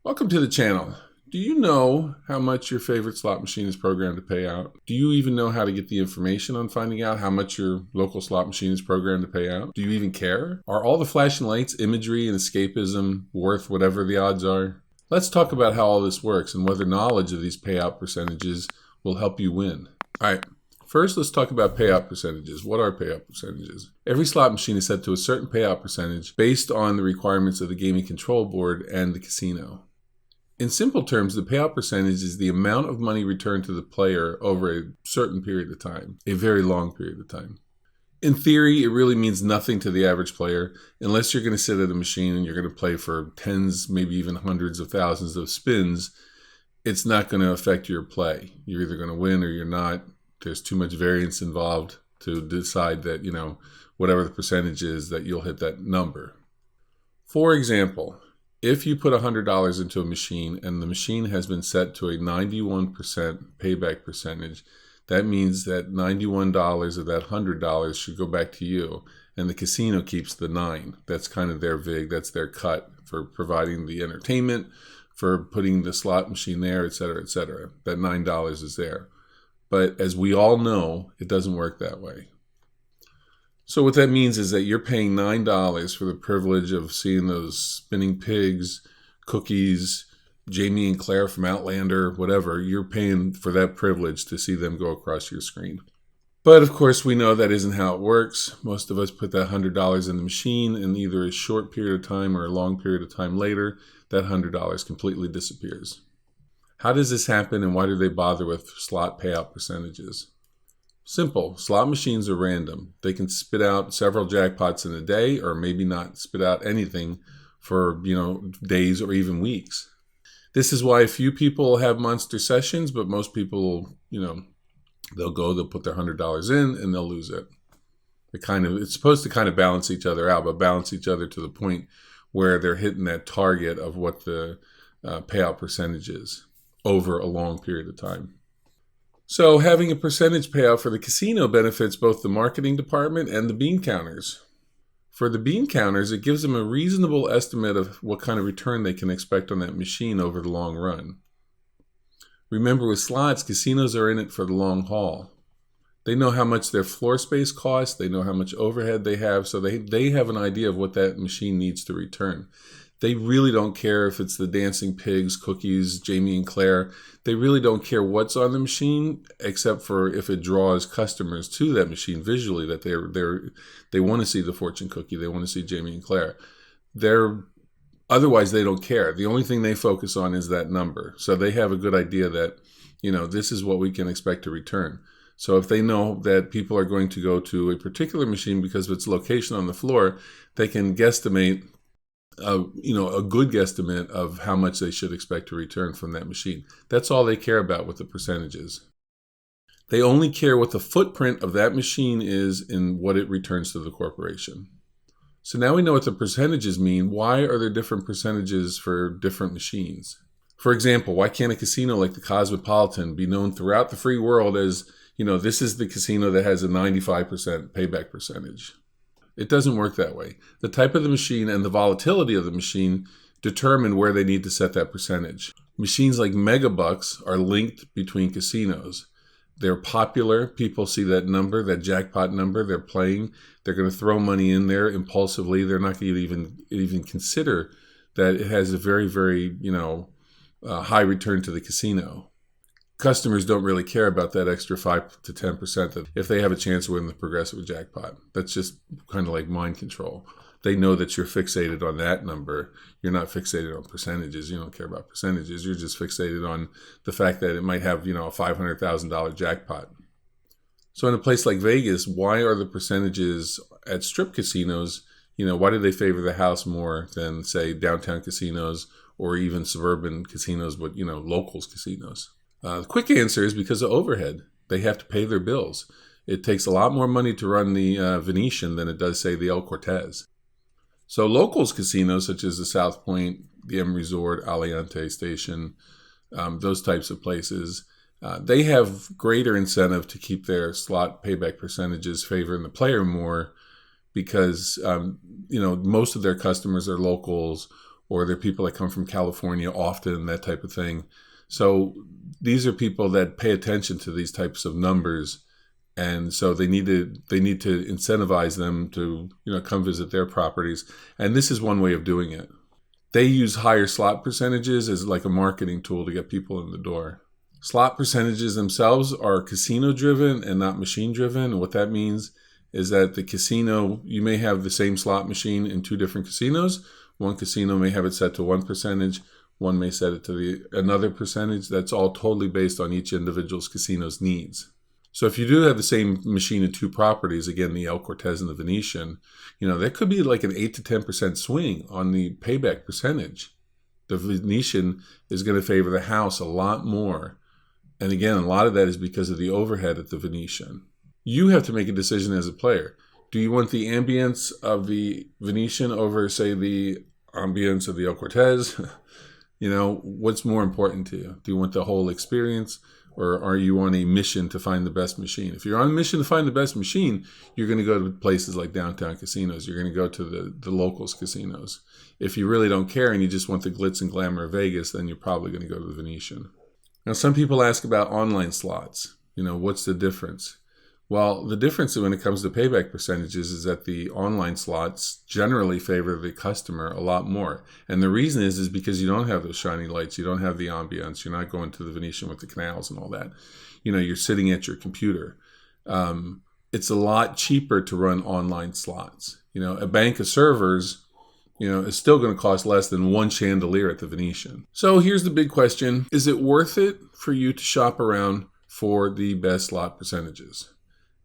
Welcome to the channel. Do you know how much your favorite slot machine is programmed to pay out? Do you even know how to get the information on finding out how much your local slot machine is programmed to pay out? Do you even care? Are all the flashing lights, imagery, and escapism worth whatever the odds are? Let's talk about how all this works and whether knowledge of these payout percentages will help you win. All right. First, let's talk about payout percentages. What are payout percentages? Every slot machine is set to a certain payout percentage based on the requirements of the gaming control board and the casino. In simple terms, the payout percentage is the amount of money returned to the player over a certain period of time, a very long period of time. In theory, it really means nothing to the average player unless you're going to sit at a machine and you're going to play for tens, maybe even hundreds of thousands of spins. It's not going to affect your play. You're either going to win or you're not. There's too much variance involved to decide that, whatever the percentage is, that you'll hit that number. For example, if you put $100 into a machine and the machine has been set to a 91% payback percentage, that means that $91 of that $100 should go back to you, and the casino keeps the 9. That's kind of their vig, that's their cut for providing the entertainment, for putting the slot machine there, etc., etc. That $9 is there. But as we all know, it doesn't work that way. So what that means is that you're paying $9 for the privilege of seeing those spinning pigs, cookies, Jamie and Claire from Outlander, whatever. You're paying for that privilege to see them go across your screen. But of course, we know that isn't how it works. Most of us put that $100 in the machine, and either a short period of time or a long period of time later, that $100 completely disappears. How does this happen, and why do they bother with slot payout percentages? Simple. Slot machines are random. They can spit out several jackpots in a day, or maybe not spit out anything for, days or even weeks. This is why few people have monster sessions, but most people, they'll put their $100 in and they'll lose it. It's supposed to kind of balance each other out, but balance each other to the point where they're hitting that target of what the payout percentage is over a long period of time. So having a percentage payout for the casino benefits both the marketing department and the bean counters. For the bean counters, it gives them a reasonable estimate of what kind of return they can expect on that machine over the long run. Remember, with slots, casinos are in it for the long haul. They know how much their floor space costs, they know how much overhead they have, so they have an idea of what that machine needs to return. They really don't care if it's the dancing pigs, cookies, Jamie and Claire. They really don't care what's on the machine, except for if it draws customers to that machine visually, that they want to see the fortune cookie, they want to see Jamie and Claire. Otherwise, they don't care. The only thing they focus on is that number. So they have a good idea that, this is what we can expect to return. So if they know that people are going to go to a particular machine because of its location on the floor, they can guesstimate a good guesstimate of how much they should expect to return from that machine. That's all they care about with the percentages. They only care what the footprint of that machine is and what it returns to the corporation. So now we know what the percentages mean. Why are there different percentages for different machines? For example, why can't a casino like the Cosmopolitan be known throughout the free world as, this is the casino that has a 95% payback percentage? It doesn't work that way. The type of the machine and the volatility of the machine determine where they need to set that percentage. Machines like MegaBucks are linked between casinos. They're popular. People see that number, that jackpot number. They're playing. They're going to throw money in there impulsively. They're not going to even consider that it has a very, very, high return to the casino. Customers don't really care about that extra 5 to 10% if they have a chance to win the progressive jackpot. That's just kind of like mind control. They know that you're fixated on that number. You're not fixated on percentages. You don't care about percentages. You're just fixated on the fact that it might have, a $500,000 jackpot. So in a place like Vegas, why are the percentages at strip casinos, why do they favor the house more than, say, downtown casinos or even suburban casinos, but, locals casinos? The quick answer is because of overhead. They have to pay their bills. It takes a lot more money to run the Venetian than it does, say, the El Cortez. So locals casinos, such as the South Point, the M Resort, Aliante Station, those types of places, they have greater incentive to keep their slot payback percentages favoring the player more because, most of their customers are locals or they're people that come from California often, that type of thing. So these are people that pay attention to these types of numbers, and so they need to incentivize them to come visit their properties. And this is one way of doing it. They use higher slot percentages as like a marketing tool to get people in the door. Slot percentages themselves are casino driven and not machine driven. And what that means is that the casino, you may have the same slot machine in two different casinos. One casino may have it set to one percentage. One may set it to another percentage. That's all totally based on each individual's casino's needs. So if you do have the same machine in two properties, again, the El Cortez and the Venetian, there could be like an 8 to 10% swing on the payback percentage. The Venetian is going to favor the house a lot more. And again, a lot of that is because of the overhead at the Venetian. You have to make a decision as a player. Do you want the ambience of the Venetian over, say, the ambience of the El Cortez? What's more important to you? Do you want the whole experience, or are you on a mission to find the best machine? If you're on a mission to find the best machine, you're going to go to places like downtown casinos. You're going to go to the locals casinos. If you really don't care and you just want the glitz and glamour of Vegas, then you're probably going to go to the Venetian. Now, some people ask about online slots. What's the difference? Well, the difference when it comes to payback percentages is that the online slots generally favor the customer a lot more. And the reason is because you don't have those shiny lights. You don't have the ambiance. You're not going to the Venetian with the canals and all that. You're sitting at your computer. It's a lot cheaper to run online slots. A bank of servers, is still going to cost less than one chandelier at the Venetian. So here's the big question. Is it worth it for you to shop around for the best slot percentages?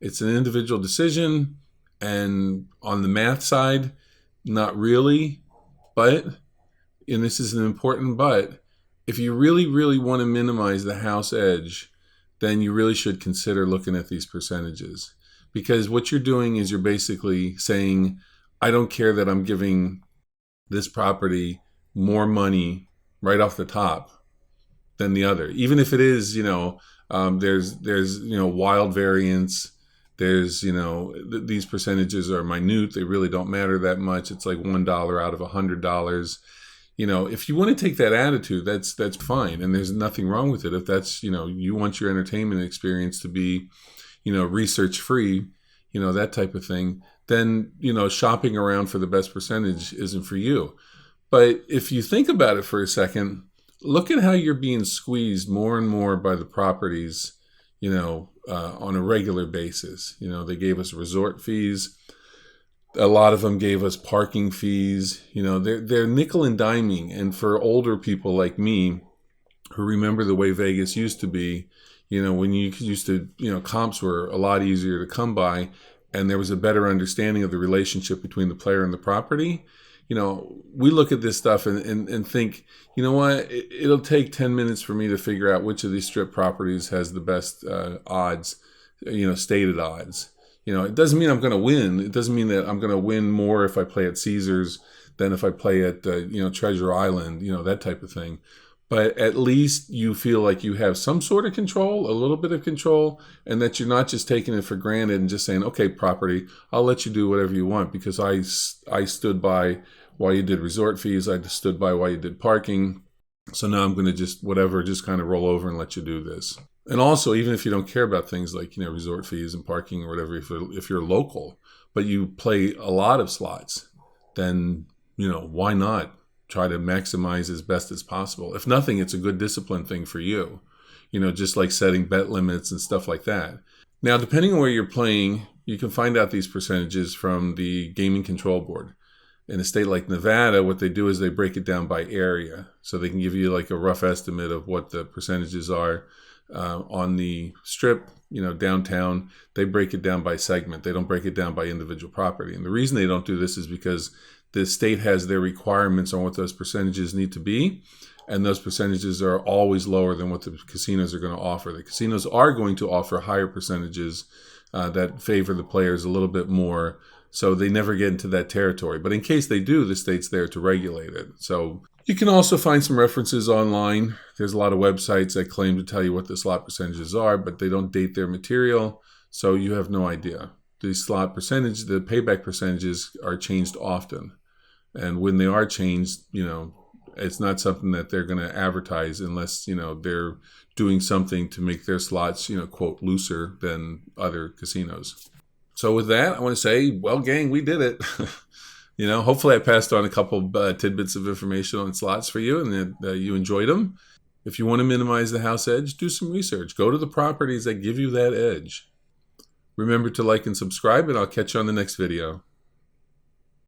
It's an individual decision, and on the math side, not really. But, and this is an important but, if you really, really want to minimize the house edge, then you really should consider looking at these percentages. Because what you're doing is you're basically saying, I don't care that I'm giving this property more money right off the top than the other. Even if it is, there's wild variance. There's, these percentages are minute. They really don't matter that much. It's like $1 out of $100. If you want to take that attitude, that's fine. And there's nothing wrong with it. If that's, you want your entertainment experience to be, research free, that type of thing, then, shopping around for the best percentage isn't for you. But if you think about it for a second, look at how you're being squeezed more and more by the properties, on a regular basis. They gave us resort fees. A lot of them gave us parking fees. They're nickel and diming. And for older people like me who remember the way Vegas used to be, when you used to, comps were a lot easier to come by, and there was a better understanding of the relationship between the player and the property. We look at this stuff and think, you know what, it'll take 10 minutes for me to figure out which of these strip properties has the best odds, stated odds. It doesn't mean I'm going to win. It doesn't mean that I'm going to win more if I play at Caesars than if I play at, Treasure Island, that type of thing. But at least you feel like you have some sort of control, a little bit of control, and that you're not just taking it for granted and just saying, okay, property, I'll let you do whatever you want because I stood by while you did resort fees. I stood by while you did parking. So now I'm going to just kind of roll over and let you do this. And also, even if you don't care about things like, resort fees and parking or whatever, if you're local, but you play a lot of slots, then, why not try to maximize as best as possible? If nothing, it's a good discipline thing for you, just like setting bet limits and stuff like that. Now, depending on where you're playing, you can find out these percentages from the Gaming Control Board. In a state like Nevada, what they do is they break it down by area. So they can give you like a rough estimate of what the percentages are. On the strip, downtown, they break it down by segment. They don't break it down by individual property. And the reason they don't do this is because the state has their requirements on what those percentages need to be. And those percentages are always lower than what the casinos are going to offer. The casinos are going to offer higher percentages that favor the players a little bit more. So they never get into that territory. But in case they do, the state's there to regulate it. So you can also find some references online. There's a lot of websites that claim to tell you what the slot percentages are, but they don't date their material. So you have no idea. The slot percentage, the payback percentages are changed often. And when they are changed, it's not something that they're going to advertise unless, they're doing something to make their slots, quote, looser than other casinos. So with that, I want to say, well, gang, we did it. Hopefully I passed on a couple tidbits of information on slots for you and that you enjoyed them. If you want to minimize the house edge, do some research. Go to the properties that give you that edge. Remember to like and subscribe, and I'll catch you on the next video.